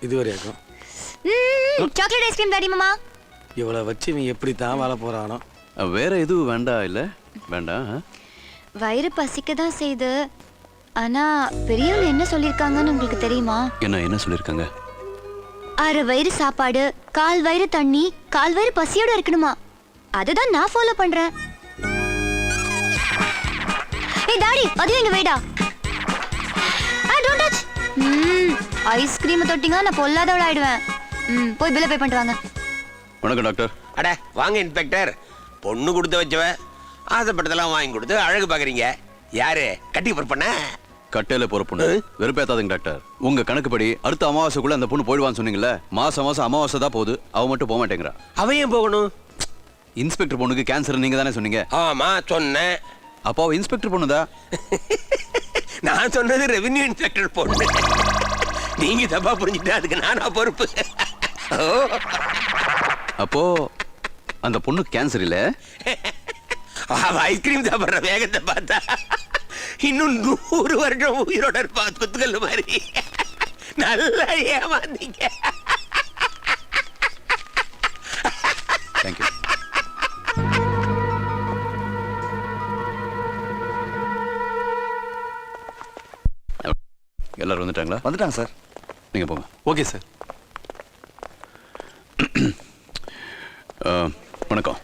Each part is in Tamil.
இதுவரைக்கும் சாக்லேட் ஐஸ்கிரீம் தாடி மாமா. இவளை வச்சு நீ எப்படி தான் வாழ போறானோ. வேற எதுவும் வேண்டாம் இல்ல? வேண்டாம். வயிறு பசிக்க தான் செய்து. ஆனா பெரியவங்க என்ன சொல்லிருக்காங்கன்னு உங்களுக்கு தெரியுமா? என்ன சொல்லிருக்காங்க? அரை வயிறு சாப்பாடு, கால் வயிறு தண்ணி, கால் வயிறு பசியோட இருக்கணுமா. அதுதான் நான் ஃபாலோ பண்றேன். ஏய் டாடி, அது எங்க வேடா. Don't touch. ஐஸ்கிரீம் தொட்டிங்க நான் பொல்லாதவள ஆயிடுவேன். போய் பில்ல பே பண்ணிட்டு வாங்க. வணக்கம் டாக்டர். அட வாங்க இன்ஸ்பெக்டர். பொண்ணு கொடுத்து வச்சவ ஆசைப்பட்டதெல்லாம் வாங்கி கொடுத்து அழகு பாக்குறீங்க. யாரு கட்டி பொறுப்பண்ண? கட்டையில போற பொண்ணு. வெறுப்பேத்தாதுங்க டாக்டர். உங்க கணக்குப்படி அடுத்த அமாவாசைக்குள்ள அந்த பொண்ணு போயிடுவான்னு சொன்னீங்கல்ல. மாசம் அமாவாசை தான் போகுது. அவ மட்டும் போக மாட்டேங்கிறா. அவ ஏன் போகணும்? இன்ஸ்பெக்டர் பொண்ணுக்கு கேன்சர் நீங்க தானே சொன்னீங்க? ஆமா சொன்னேன். அப்போ இன்ஸ்பெக்டர் பொண்ணுதா? நான் சொன்னது ரெவென்யூ இன்ஸ்பெக்டர் பொண்ணு. நீங்க தப்பா புரிஞ்சுட்டா அதுக்கு நானா பொறுப்பு. அப்போ அந்த பொண்ணு கேன்சர் இல்ல? ஐஸ்கிரீம் சாப்பிடுற வேகத்தை பார்த்தா இன்னும் 100 வருஷம் உயிரோட இருப்பா. குத்துக்கல் மாதிரி நல்லா ஏமாந்தீங்க. தேங்க்யூ. எல்லாரும் வந்துட்டாங்களா? வந்துட்டாங்க சார். நீங்க போங்க. Okay sir. வணக்கம்.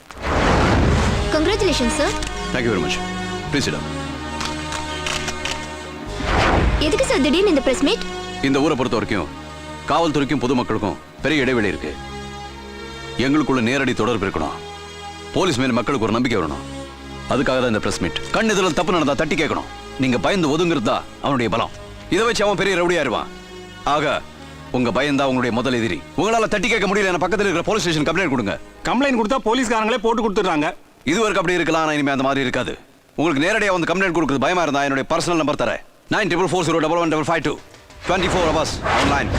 Congratulations sir. Thank you very much. Please sit. எதுக்கு சார் திடீர்னு இந்த பிரஸ் மீட்? இந்த ஊரை பொறுத்த வரைக்கும் காவல்துறைக்கும் பொதுமக்களுக்கும் பெரிய இடைவெளி இருக்கு. எங்களுக்குள்ள நேரடி தொடர்பு இருக்கணும். போலீஸ் மேல மக்களுக்கு ஒரு நம்பிக்கை வரணும். அதுக்காக தான் இந்த பிரஸ் மீட். கண் எதிரில் தப்பு நடந்தா தட்டி கேட்கணும். நீங்க பயந்து ஒதுங்கிறது தான் அவனுடைய பலம். இதை வச்சு அவன் பெரிய ரவுடியாயிருவான். ஆக உங்க பயம் தான் உங்களுடைய முதல் எதிரி. உங்களால தட்டி கேட்க முடியல, பக்கத்தில் இருக்கிற போலீஸ் ஸ்டேஷன் கம்ப்ளைண்ட் கொடுங்க. கம்ப்ளைண்ட் கொடுத்தா போலீஸ்காரங்களே போட்டு கொடுத்துறாங்க. இதுவரைக்கும் அப்படி இருக்கலாம். இனிமே அந்த மாதிரி இருக்காது. உங்களுக்கு நேரடியாக வந்து கம்ப்ளைண்ட் கொடுக்குறது பயமா இருந்தா என்னுடைய பர்சனல் நம்பர் தரேன். 9440111552 24 hours ஆன்லைன்.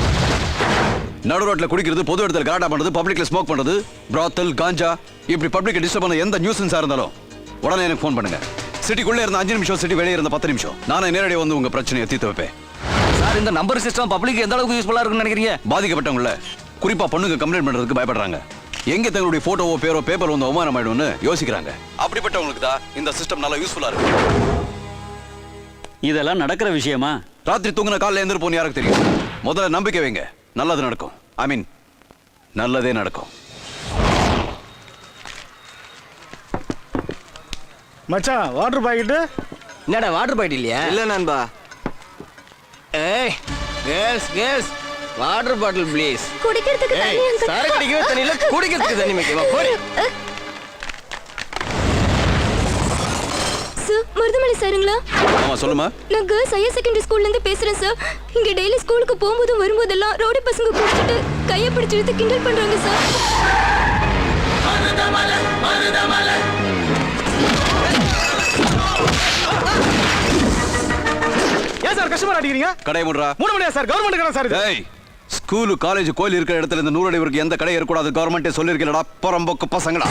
நடு ரோட்ல குடிக்கிறது, பொது இடத்துல கலாட்டா பண்றது, பப்ளிக்ல ஸ்மோக் பண்றது, பிராத்தல், காஞ்சா, இப்படி பப்ளிக் டிஸ்டர்ப் பண்ண எந்த நியூசன்ஸா இருந்தாலும் உடனே எனக்கு ஃபோன் பண்ணுங்க. சிட்டிக்குள்ளே இருந்த 5 நிமிஷம், சிட்டி வெளியே இருந்த 10 நிமிஷம். நானே நேரடியாக வந்து உங்க பிரச்சனையை தீர்த்து வைப்பேன். சார், இந்த நம்பர் சிஸ்டம் பப்ளிக் எந்த அளவுக்கு யூஸ்ஃபுல்லா இருக்குன்னு நினைக்கிறீங்க? பாதிக்கப்பட்டவங்கள குறிப்பா பொண்ணுங்க கம்ப்ளைண்ட் பண்றதுக்கு பயப்படுறாங்க. எங்க தங்களுடைய போட்டோவோ பேரோ பேப்பர் வந்து அவமானம் ஆயிடும்னு யோசிக்கிறாங்க. அப்படிப்பட்டவங்களுக்கு தான் இந்த சிஸ்டம் நல்லா யூஸ்ஃபுல்லா இருக்கு. இதெல்லாம் நடக்கிற விஷயமா? ராத்திரி தூங்குன காலையில எழுந்திரு போன்னு யாருக்கு தெரியும்? முதல்ல நம்பிக்கை வைங்க, நல்லது நடக்கும். ஐ மீன் நல்லதே நடக்கும். மச்சான், வாட்டர் பாக்கெட். என்னடா வாட்டர் பாக்கெட் இல்லையா? இல்ல நண்பா. ஏய் girls girls, water bottle please. குடிக்கிறதுக்கு தண்ணி அங்க. சார குடிக்கவே தண்ணி இல்ல, குடிக்கிறதுக்கு தண்ணி மேக்கவா போடி. சார், மருதமலை சாருங்களா? ஆமா சொல்லுமா. நான் கேர்ள்ஸ் ஹையர் செகண்டரி ஸ்கூல்ல இருந்து பேசுறேன் சார். இங்க டெய்லி ஸ்கூலுக்கு போகும்போது வரும்போதெல்லாம் ரோடு பசங்க குடிச்சிட்டு கையை பிடிச்சு இழுத்து கிண்டல் பண்றாங்க சார். ஏன் சார் கஸ்டமர் அடிக்கிறீங்க? கடை மூடுறா. மூட முடியாது சார், கவர்மெண்ட் கடை சார் இது. டேய், ஸ்கூல் காலேஜ் கோயில் இருக்கிற இடத்துல இந்த 100 அடி வரைக்கும் எந்த கடை இருக்கக்கூடாது. கவர்மெண்டே சொல்லியிருக்கலடா, புறம்போக்கு பசங்களா.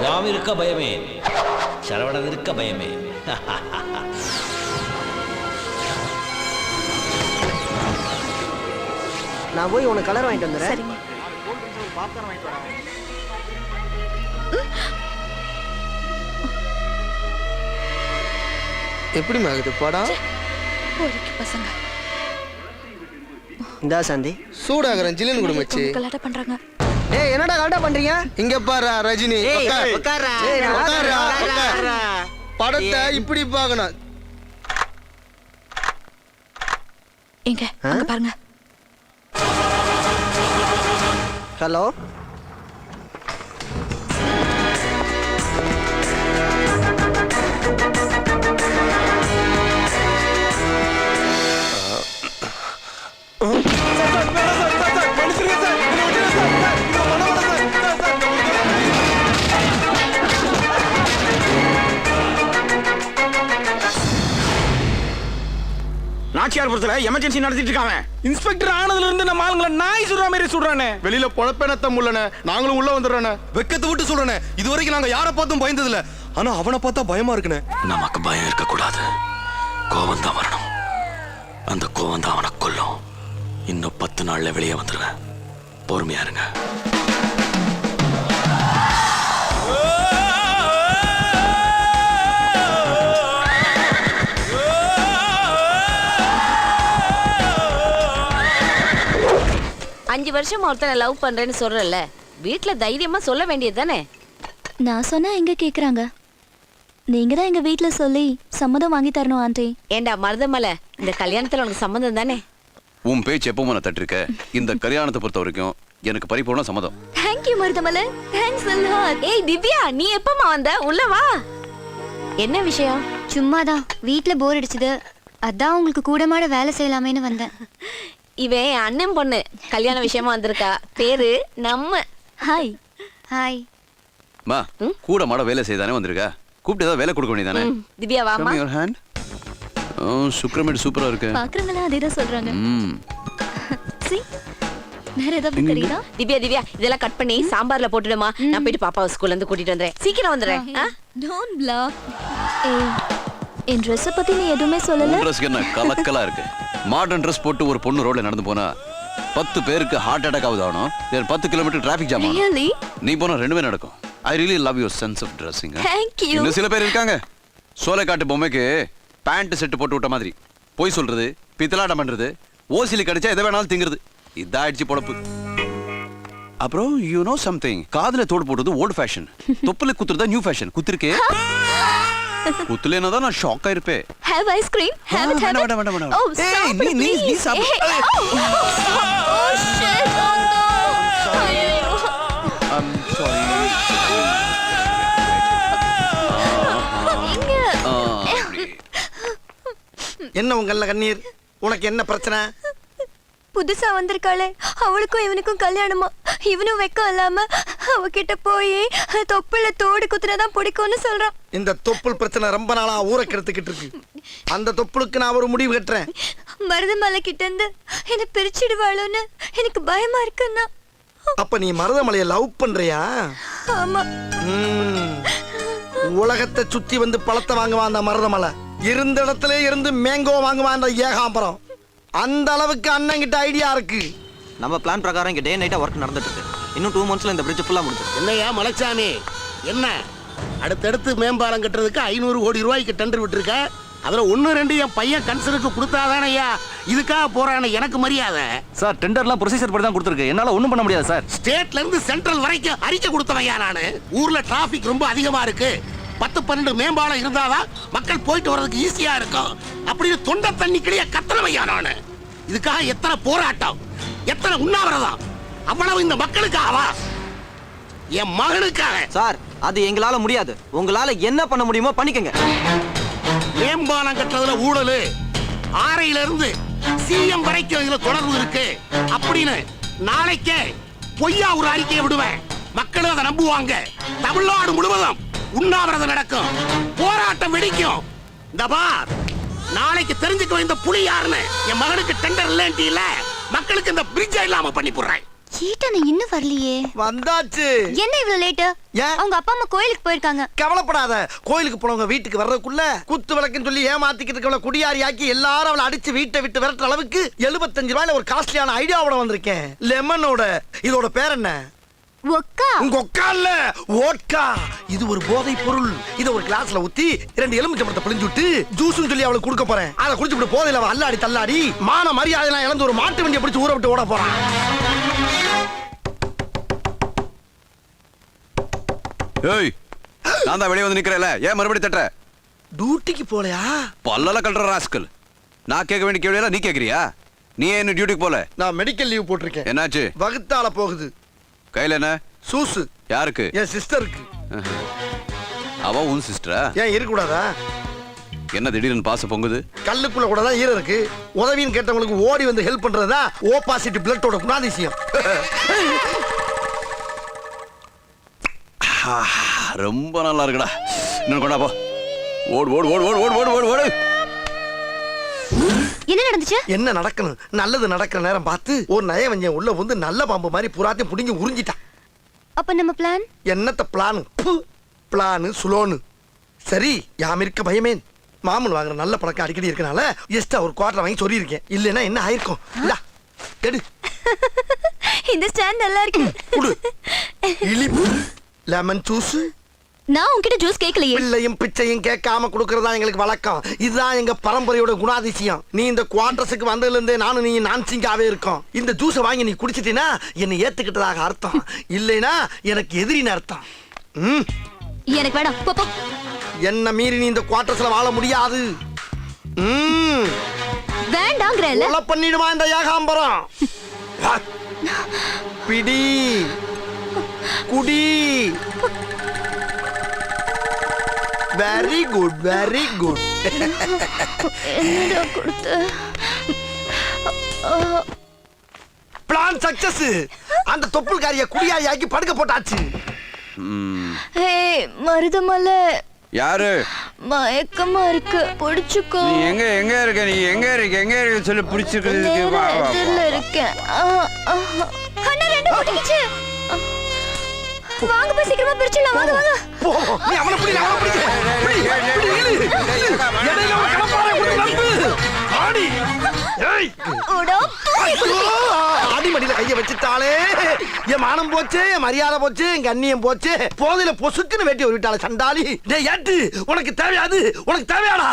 நாம் இருக்க பயமே, சரவணன் இருக்க பயமே. நான் போய் உனக்கு கலர் வாங்கிட்டு வந்துடுறேன். சரிங்க. எப்படி ஆகுது படம்? போலிக்கு பசங்க இந்தா சாந்தி. சூடாகிறேன் ஜில்லுன்னு குடு மச்சி. கலாட்டா பண்றாங்க. ஏய் என்னடா கரெக்டா பண்றீங்க? இங்க பாரு ரஜினி. உட்கார்றா. படத்தை இப்படி பார்க்கணும். எங்க அங்க பாருங்க. ஹலோ. நாச்சியார்புரத்துல எமர்ஜென்சி நடத்திட்டு இருக்காங்க. இன்ஸ்பெக்டர் ஆனதுல இருந்து நம்ம ஆளுங்களை நாய் சுடுற மாதிரி சுடுறானே. வெளியில பொழப்பேனத்த முள்ளனே, நாங்களும் உள்ள வந்துடுறோனே. வெக்கத்தை விட்டு சொல்றேனே, இது வரைக்கும் நாங்க யாரை பார்த்தும் பயந்தது இல்ல. ஆனா அவனை பார்த்தா பயமா இருக்குனே. நமக்கு பயம் இருக்க கூடாது, கோவம் தான் வரணும். அந்த கோவம் தான் அவனை கொல்லும். இன்னும் 10 நாள்ல வெளியே வந்துருவேன், பொறுமையா இருங்க. அஞ்சு வருஷம் ஒருத்தனை லவ் பண்றேன்னு சொல்றல, வீட்ல தைரியமா சொல்ல வேண்டியது தானே? நான் சொன்னா எங்க கேக்குறாங்க? நீங்க தான் எங்க வீட்ல சொல்லி சம்மதம் வாங்கி தரணும் ஆண்டி. ஏண்டா மருதமலை, இந்த கல்யாணத்துல உனக்கு சம்மதம் தானே? உன் பேச்சு எப்பவும் நான் தட்டிருக்க. இந்த கல்யாணத்தை பொறுத்த வரைக்கும் எனக்கு பரிபூர்ண சம்மதம். Thank you Marudhamalai. Thanks a lot. ஏய் திவ்யா, நீ எப்பமா வந்த? உள்ள வா. என்ன விஷயம்? சும்மாதான் வீட்ல போர் அடிச்சது, அதான் உங்களுக்கு கூடமாட வேலை செய்யலாமேன்னு வந்தேன். இவன் அண்ணன் பொண்ணு கல்யாண விஷயமா வந்திருக்கா. பேரு நம்ம. ஹாய். ஹாய். மா, கூட மாட வேலை செய்தானே வந்திருக்கா. கூப்பிட்டு ஏதாவது வேலை கொடுக்க வேண்டியதானே. திவ்யா வாமா. Your hand. சுக்ரமேட் சூப்பரா இருக்கு. பாக்குறவங்க அதே தான் சொல்றாங்க. See? வேற ஏதாவது எங்க? தெரியுதா? திவ்யா திவ்யா, இதெல்லாம் கட் பண்ணி சாம்பார்ல போட்டுடுமா. நான் போயிட்டு பாப்பாவை ஸ்கூல்ல இருந்து கூட்டிட்டு வந்துறேன். சீக்கிரம் வந்துறேன். Don't bluff. ஏய், என் ட்ரெஸ் பத்தி நீ எதுவுமே சொல்லல. ட்ரெஸ்க்கு என்ன கலக்கலா இருக்கு. மாடர்ன் ட்ரெஸ் போட்டு ஒரு பொண்ணு ரோட்ல நடந்து போனா 10 பேருக்கு ஹார்ட் அட்டாக் ஆகுது. ஆகணும் 10 கிலோமீட்டர் டிராபிக் ஜாம் ஆகும். Really? நீ போனா ரெண்டுமே நடக்கும். I really love your sense of dressing. Thank you. இன்னும் சில பேர் இருக்காங்க, சோலைக்காட்டு பொம்மைக்கு பேண்ட் செட்டு போட்டு விட்ட மாதிரி போய் சொல்றது, பித்தலாட்டம் பண்றது, ஓசிலி கடிச்சா எதை வேணாலும் திங்கிறது. இதாயிடுச்சு பொழப்பு. அப்புறம் யூ நோ சம்திங், காதுல தோடு போடுறது ஓல்ட் ஃபேஷன், தொப்புல குத்துறதா நியூ ஃபேஷன். குத்துருக்கே குத்துலேனா தான் நான் shock ஆயிருப்பேன். Have ice cream? Have it, have it. வேண்டாம். Oh, ஏய், stop it, நீ please. சாப்பிடு. Hey, oh, shit. Oh, no. ஐயோ. I'm sorry. என்ன உங்கல்ல கண்ணீர்? உனக்கு என்ன பிரச்சனை? புதுசா வந்திருக்காளே, அவளுக்கும் இவனுக்கும் கல்யாணமா. இவனும் வெக்கம் இல்லாம அவகிட்ட போய் தொப்புல தோடு குத்துனதான் பிடிக்கும்னு சொல்றான். இந்த தொப்புள் பிரச்சனை ரொம்ப நாளா ஊரை கெடுத்துக்கிட்டு இருக்கு. அந்த தொப்புளுக்கு நான் ஒரு முடிவு கட்டுறேன். மருதமலை கிட்ட இருந்து என்ன பிரிச்சிடுவாளோன்னு எனக்கு பயமா இருக்குன்னா. அப்ப நீ மருதமலையை லவ் பண்றியா? ஆமா. உலகத்தை சுத்தி வந்து பழத்தை வாங்குவான் அந்த மருதமலை. இருந்த இடத்துல இருந்து மேங்கோ வாங்குவான் அந்த ஏகாம்பரம். அந்த அளவுக்கு அண்ணங்கிட்ட ஐடியா இருக்கு. நம்ம பிளான் பிரகாரம் இங்க டே நைட்டா ஒர்க் நடந்துட்டு இருக்கு. இன்னும் 2 monthsல இந்த bridge ஃபுல்லா முடிஞ்சிடும். என்னையா மலைச்சாமி, என்ன அடுத்தடுத்து மேம்பாலம் கட்டுறதுக்கு 500 கோடி ரூபாய்க்கு டெண்டர் விட்டுருக்க. அதுல 1-2 என் பையன் கன்சருக்கு கொடுத்தாதானே ஐயா இதுக்காக போறானே எனக்கு மரியாதை. சார் டெண்டர்லாம் ப்ரொசீஜர் படி தான் கொடுத்துருக்கு. என்னால ஒண்ணும் பண்ண முடியாது சார். ஸ்டேட்ல இருந்து சென்ட்ரல் வரைக்கும் அறிக்கை கொடுத்தவையா நானு. ஊர்ல டிராபிக் ரொம்ப அதிகமா இருக்கு, 10-12 மேம்பாலம் இருந்தாதான் மக்கள் போயிட்டு வர்றதுக்கு ஈஸியா இருக்கும் அப்படின்னு தொண்டை தண்ணி கிளிய கத்தனவையா நானு. இதுக்காக எத்தனை போராட்டம், எத்தனை உண்ணாவிரதம், அவ்வளவு இந்த மக்களுக்காகவா, என் மகனுக்காக. சார் அது எங்களால முடியாது. உங்களால என்ன பண்ண முடியுமோ பண்ணிக்கங்க. மேம்பாலம் கட்டுறதுல ஊழலு, ஆரையில இருந்து சிஎம் வரைக்கும் இதுல தொடர்பு இருக்கு அப்படின்னு நாளைக்கே பொய்யா ஒரு அறிக்கையை விடுவேன். மக்களும் அதை நம்புவாங்க. தமிழ்நாடு முழுவதும் உண்ணாவிரதம் நடக்கும், போராட்டம் வெடிக்கும். இந்த பார், நாளைக்கு தெரிஞ்சுக்க இந்த புலி யாருன்னு. என் மகனுக்கு டெண்டர் இல்ல, மக்களுக்கு இந்த பிரிட்ஜ் இல்லாம பண்ணி போடுறேன். சீட்டான இன்னும் வரலையே. வந்தாச்சு. என்ன இவ்வளவு லேட்? ஏன்? அவங்க அப்பா அம்மா கோயிலுக்கு போயிருக்காங்க. கவலைப்படாத, கோயிலுக்கு போனவங்க வீட்டுக்கு வர்றதுக்குள்ள குத்து விளக்குன்னு சொல்லி ஏமாத்திக்கிட்டு இருக்கவள குடியாரியாக்கி எல்லாரும் அவளை அடிச்சு வீட்டை விட்டு விரட்டுற அளவுக்கு 75 ரூபாயில ஒரு காஸ்ட்லியான ஐடியாவோட வந்திருக்கேன். லெமனோட. இதோட பேர் என்ன? ஒக்கா. உங்க ஒக்கா இல்ல, ஓட்கா. இது ஒரு போதை பொருள். இத ஒரு கிளாஸ்ல ஊத்தி 2 எலுமிச்சம்பழத்தை பிழிஞ்சு விட்டு ஜூஸ்னு சொல்லி அவளுக்கு கொடுக்க போறேன். அதை குடிச்சுட்டு போதையில அவ அல்லாடி தள்ளாடி மான மரியாதை இழந்து ஒரு மாட்டு வண்டியை பிடிச்சு ஊற விட்டு ஓட போறான். ஏய், நான் தான் வெளியே வந்து நிக்கிறேன்ல, ஏன் மறுபடியும் தட்டுற? டியூட்டிக்கு போலையா? பல்லல கல்ற ராஸ்கல். நான் கேட்க வேண்டிய கேள்வியெல்லாம் நீ கேக்குறியா? நீ ஏன் இன்னும் டியூட்டிக்கு போல? நான் மெடிக்கல் லீவ் போட்டிருக்கேன். என்னாச்சு? வகுத்தால போகுது. கையில என்ன? சூசு. யாருக்கு? என் சிஸ்டருக்கு. அவ உன் சிஸ்டரா? ஏன் இருக்கக்கூடாதா? என்ன திடீர்னு பாச பொங்குது? கல்லுக்குள்ள கூட தான் ஈரம் இருக்கு. உதவின்னு கேட்டவங்களுக்கு ஓடி வந்து ஹெல்ப் பண்றதா ஓ பாசிட்டிவ் பிளட்டோட குணாதிசயம். ரொம்ப நல்லா இருக்குடா. இன்னும் கொண்டா போ. ஓடு ஓடு ஓடு ஓடு ஓடு ஓடு ஓடு ஓடு. என்ன நடந்துச்சு? என்ன நடக்கணும்? நல்லது நடக்கிற நேரம் பார்த்து ஒரு நயவஞ்சன் உள்ள வந்து நல்ல பாம்பு மாதிரி புறாத்தையும் புடிங்கி உறிஞ்சிட்டான். அப்ப நம்ம பிளான்? என்னத்த பிளானு? பிளானு சுலோனு. சரி, யாம் இருக்க பயமேன். மாமூல் வாங்குற நல்ல பழக்கம் அடிக்கடி இருக்கனால எஸ்டா ஒரு குவார்டர் வாங்கி சொல்லி இருக்கேன். இல்லைன்னா என்ன ஆயிருக்கும்? இல்ல எடு. இந்த ஸ்டாண்ட் நல்லா இருக்கு. குடு. இனிப்பு லெமன் ஜூஸ். நான் உன்கிட்ட ஜூஸ் கேட்கலையே. பிள்ளையும் பிச்சையும் கேட்காம கொடுக்கறதா எங்களுக்கு வழக்கம். இதுதான் எங்க பரம்பரையோட குணாதிசயம். நீ இந்த குவார்டர்ஸுக்கு வந்ததுல இருந்தே நானும் நீ நான்சிங்காவே இருக்கோம். இந்த ஜூஸை வாங்கி நீ குடிச்சிட்டீனா என்னை ஏத்துக்கிட்டதாக அர்த்தம். இல்லைனா எனக்கு எதிரின்னு அர்த்தம். எனக்கு வேணாம், போ போ. என்ன மீறி நீ இந்த குவார்டர்ஸ்ல வாழ முடியாது. வேண்டாங்கறல. கொலை பண்ணிடுமா இந்த ஏகாம்பரம். பிடி குடி. Very good, very good. என்னடா கொடுத்த? Plan success. அந்த தொப்புள்காரிய குடியாரியாக்கி படுக்க போட்டாச்சு. ஏய் மருதமலை. யாரு? மயக்கமா இருக்கு, பிடிச்சுக்கோ. நீ எங்க எங்க இருக்க? நீ எங்க இருக்க? எங்க இருக்க சொல்லி பிடிச்சிருக்கு. எதிரில இருக்கேன். அண்ணா ரெண்டு பிடிக்கிச்சு. வாங்க போய் சீக்கிரமா பிரிச்சிடலாம். வாங்க வாங்க. போ, நீ அவனை பிடி, அவனை பிடி. பிடி, பிடி, இழு, இழு. இடையில ஒரு கடப்பாரை கொடுத்து நம்பு. ஆடி. ஏய். ஓடோ. அடிமடியில கைய வச்சுட்டாளே. என் மானம் போச்சு, என் மரியாதை போச்சு, என் கண்ணியம் போச்சு. போதையில பொசுக்குன்னு வெட்டி ஒரு விட்டாளே சண்டாளி. டேய் ஏட்டு, உனக்கு தேவையாது? உனக்கு தேவையாடா?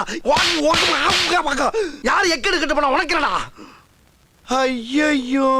யாரு எக்கெடு கட்டு போனா உனக்கு என்னடா? ஐயையோ.